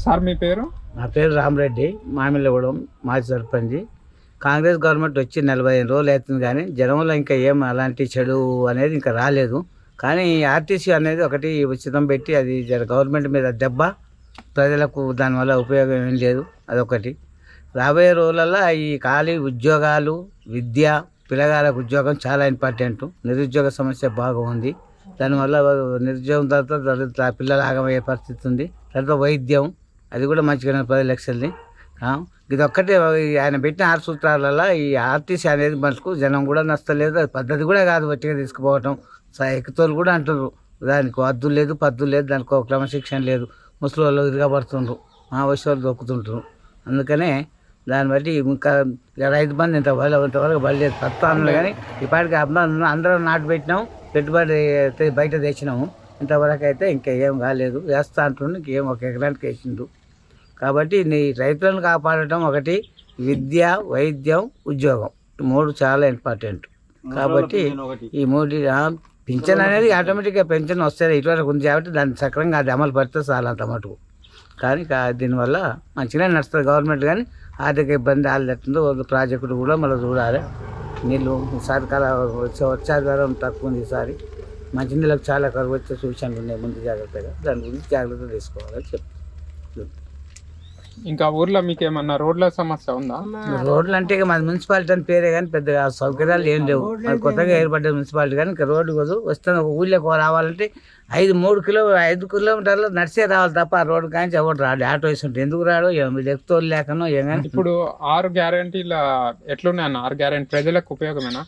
Sir మీ పేరు? నా పేరు రామరెడ్డి, మామిళ్ళగూడెం మాజీ సర్పంచ్. కాంగ్రెస్ గవర్నమెంట్ వచ్చి 45 రోజులు అవుతుంది, కానీ జనంలో ఇంకా ఏం అలాంటి చెడు అనేది ఇంకా రాలేదు. కానీ ఆర్టీసీ అనేది ఒకటి ఉచితం పెట్టి అది గవర్నమెంట్ మీద దెబ్బ, ప్రజలకు దానివల్ల ఉపయోగం ఏం లేదు. అదొకటి. రాబోయే రోజులలో ఈ ఖాళీ ఉద్యోగాలు, విద్య, పిల్లగాళ్ళకు ఉద్యోగం చాలా ఇంపార్టెంట్. నిరుద్యోగ సమస్య బాగా ఉంది. దానివల్ల నిరుద్యోగం తర్వాత పిల్లలు ఆగమయ్యే పరిస్థితి ఉంది. తర్వాత వైద్యం, అది కూడా మంచిగా 10 లక్షలని. ఇది ఒక్కటే ఆయన పెట్టిన 6 సూత్రాలలో ఈ ఆర్టీసీ అనేది మనకు జనం కూడా నచ్చలేదు. అది పద్ధతి కూడా కాదు, వట్టిగా తీసుకుపోవటం. ఎక్కుతోళ్ళు కూడా అంటారు దానికి అద్దు లేదు, పద్దు లేదు, దానికి ఒక క్రమశిక్షణ లేదు. ముసలి వాళ్ళు తిరగబడుతుండ్రు, మా వయసు వాళ్ళు దొక్కుతుంటారు. అందుకనే దాన్ని బట్టి ఇంకా రైతు బంధు ఇంతవరకు పడలేదు. పత్తాను కానీ ఇప్పటికి అందరం నాటు పెట్టినాం, పెట్టుబడి బయట తెచ్చినాము. ఇంతవరకు అయితే ఇంకా ఏం కాలేదు. వేస్తా అంటుండే ఇంకేం 1 ఎకరానికి వేసిండు. కాబట్టి నీ రైతులను కాపాడటం ఒకటి, విద్య, వైద్యం, ఉద్యోగం, ఈ 3 చాలా ఇంపార్టెంట్. కాబట్టి ఈ 3 పింఛన్ అనేది ఆటోమేటిక్గా పెన్షన్ వస్తుంది. ఇటువరకు ఉంది కాబట్టి దాన్ని సక్రంగా అది అమలు పడితే చాలా అంత మటుకు. కానీ దీనివల్ల మంచిగా నడుస్తుంది గవర్నమెంట్. కానీ ఆర్థిక ఇబ్బంది ఆలెత్తుందో ప్రాజెక్టులు కూడా మళ్ళీ చూడాలి. నీళ్ళు ఈసారి వర్షాధారం తక్కువ ఉంది. ఈసారి మంచినీళ్ళకి చాలా కరువు వచ్చే సూచనలు ఉన్నాయి. ముందు జాగ్రత్తగా దాని గురించి జాగ్రత్త తీసుకోవాలని చెప్తాను. ఇంకా ఊర్లో మీకు ఏమన్నా రోడ్ల సమస్య ఉందా? రోడ్లు అంటే ఇక మన మున్సిపాలిటీ అని పేరే కానీ పెద్దగా సౌకర్యాలు ఏం లేవు. అది కొత్తగా ఏర్పడ్డ మున్సిపాలిటీ, కానీ ఇంకా రోడ్డు కాదు. వస్తున్న ఒక ఊళ్ళోకి రావాలంటే 5 కిలోమీటర్లు నడిచే రావాలి తప్ప ఆ రోడ్డు కానీ ఎవరు రాడు. ఆటో వేసి ఉంటుంది. ఎందుకు రాడు మీరు ఎక్కువ లేకనో ఏం. కానీ ఇప్పుడు 6 గ్యారెంటీల ఎట్లున్నాయన్న? 6 గ్యారెంటీ ప్రజలకు ఉపయోగమేనా?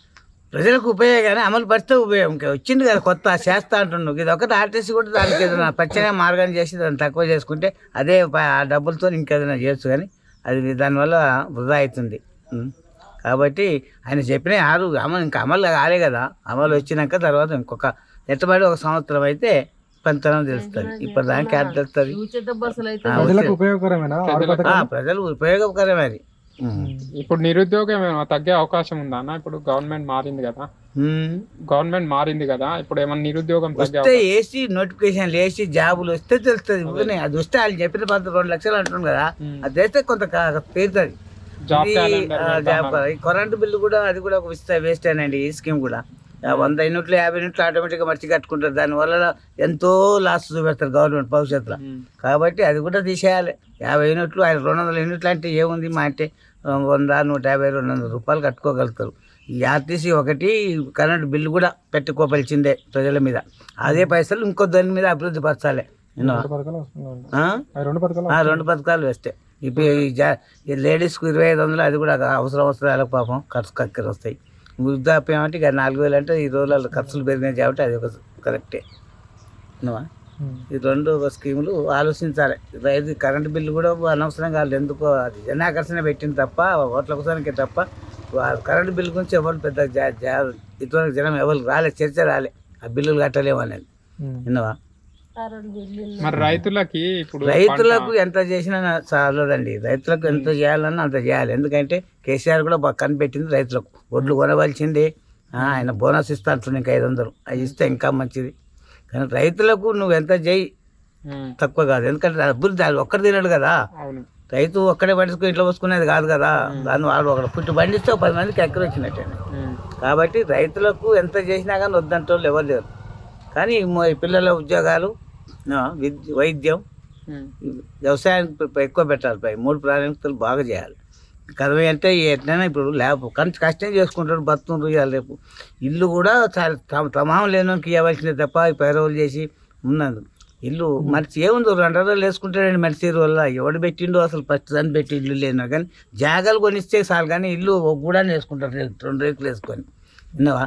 ప్రజలకు ఉపయోగానే, అమలు పరిస్తే ఉపయోగం. ఇంకా వచ్చింది కదా కొత్త చేస్తా అంటున్నావు. ఇది ఒకటి ఆర్టీసీ కూడా దానికి ఏదైనా పచ్చగా మార్గం చేసి దాన్ని తక్కువ చేసుకుంటే అదే ఆ డబ్బులతో ఇంకేదైనా చేయొచ్చు. కానీ అది దానివల్ల వృధా అవుతుంది. కాబట్టి ఆయన చెప్పిన 6 ఇంకా అమలు కాలే కదా. అమలు వచ్చినాక తర్వాత ఇంకొక ఎట్టబడి 1 సంవత్సరం అయితే పంతనం తెలుస్తుంది. ఇప్పుడు దానికి అది తెలుస్తుంది. ప్రజలు ఉపయోగకరమే. ఇప్పుడు నిరుద్యోగం ఏమైనా తగ్గే అవకాశం ఉందా అన్న? ఇప్పుడు గవర్నమెంట్ మారింది కదా, ఇప్పుడు ఏమైనా నిరుద్యోగం వస్తే ఏసీ నోటిఫికేషన్లు వేసి జాబులు వస్తే తెలుస్తుంది. అది వస్తే వాళ్ళు చెప్పిన 2 లక్షలు అంటున్నారు కదా, అది వేస్తే కొంత పేరుతుంది. కరెంటు బిల్లు కూడా అది కూడా ఒక వేస్ట్ అయినండి. ఈ స్కీమ్ కూడా 100 యూనిట్లు 50 యూనిట్లు ఆటోమేటిక్గా మర్చి కట్టుకుంటారు. దానివల్ల ఎంతో లాస్ చూపెడతారు గవర్నమెంట్ భవిష్యత్తులో. కాబట్టి అది కూడా తీసేయాలి. 50 యూనిట్లు 200 యూనిట్లు అంటే ఏముంది, మా అంటే 100, 150, 200 రూపాయలు కట్టుకోగలుగుతారు. ఈ ఆర్టీసీ ఒకటి కరెంటు బిల్లు కూడా పెట్టుకోపలిచిందే ప్రజల మీద. అదే పైసలు ఇంకో దాని మీద అభివృద్ధి పరచాలి. 2 పథకాలు వేస్తే ఇప్పుడు ఈ లేడీస్కు 2500 అది కూడా అవసరం వస్తుంది. వాళ్ళకి పాపం ఖర్చు కక్కర వస్తాయి. వృద్ధాప్యం అంటే ఇక 4000 అంటే ఈ రోజులలో ఖర్చులు పెరిగినాయి కాబట్టి అది ఒక కరెక్టే. ఈ 2 స్కీములు ఆలోచించాలి. రైతు కరెంటు బిల్లు కూడా అనవసరంగా వాళ్ళు ఎందుకో అది జనాకర్షణ పెట్టింది తప్ప, ఓట్ల కోసానికే తప్ప కరెంటు బిల్లు గురించి ఎవరు పెద్ద ఇటువంటి జనం ఎవరు రాలే, చర్చ రాలే. ఆ బిల్లులు కట్టలేము అనేది విన్నావా? మరి రైతులకు ఎంత చేసినా చాలదండి. రైతులకు ఎంత చేయాలన్నా అంత చేయాలి. ఎందుకంటే కేసీఆర్ కూడా బాగా కనిపెట్టింది రైతులకు. ఒడ్లు కొనవలసిందే. ఆయన బోనస్ ఇస్తా అంటున్నాడు, ఇంకా 500 అది ఇస్తే ఇంకా మంచిది. కానీ రైతులకు నువ్వు ఎంత చేయి తక్కువ కాదు. ఎందుకంటే అభివృద్ధి అది ఒక్కటి తినడు కదా. రైతు ఒక్కడే పండించుకుని ఇంట్లో పోసుకునేది కాదు కదా. దాన్ని వాడు ఒకటి పుట్టి పండిస్తే 10 మందికి ఎక్కడ వచ్చినట్టే. కాబట్టి రైతులకు ఎంత చేసినా కానీ వద్దంటే వాళ్ళు ఎవరు లేరు. కానీ పిల్లల ఉద్యోగాలు, వైద్యం, వ్యవసాయానికి ఎక్కువ పెట్టాలి. 3 ప్రాధాన్యతలు బాగా చేయాలి. కదవి అంటే ఎట్లయినా ఇప్పుడు కష్టం చేసుకుంటారు, బతుండ్రు. ఇవ్వాలి రేపు ఇల్లు కూడా చాలా ప్రమాదం లేనికి ఇవ్వాల్సిందే తప్ప పైరవులు చేసి ఉన్నది. ఇల్లు మనిషి ఏముంది 2 రోజులు వేసుకుంటాడండి మనిషి వల్ల. ఎవడు పెట్టిండో అసలు ఫస్ట్ దాన్ని పెట్టి ఇల్లు లేనా. కానీ జాగాలు కొనిస్తే చాలు, కానీ ఇల్లు కూడా వేసుకుంటారు 2 రేకులు వేసుకొని. విన్నావా?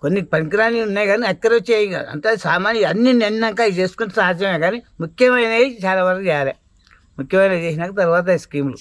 కొన్ని పనికిరాని ఉన్నాయి కానీ అక్కడ వచ్చేవి అంటే సామాన్య అన్ని నిన్నాక ఇవి చేసుకుంటే సహజమే. కానీ ముఖ్యమైనవి చాలా వరకు చేయాలి. ముఖ్యమైనవి చేసినాక తర్వాత స్కీములు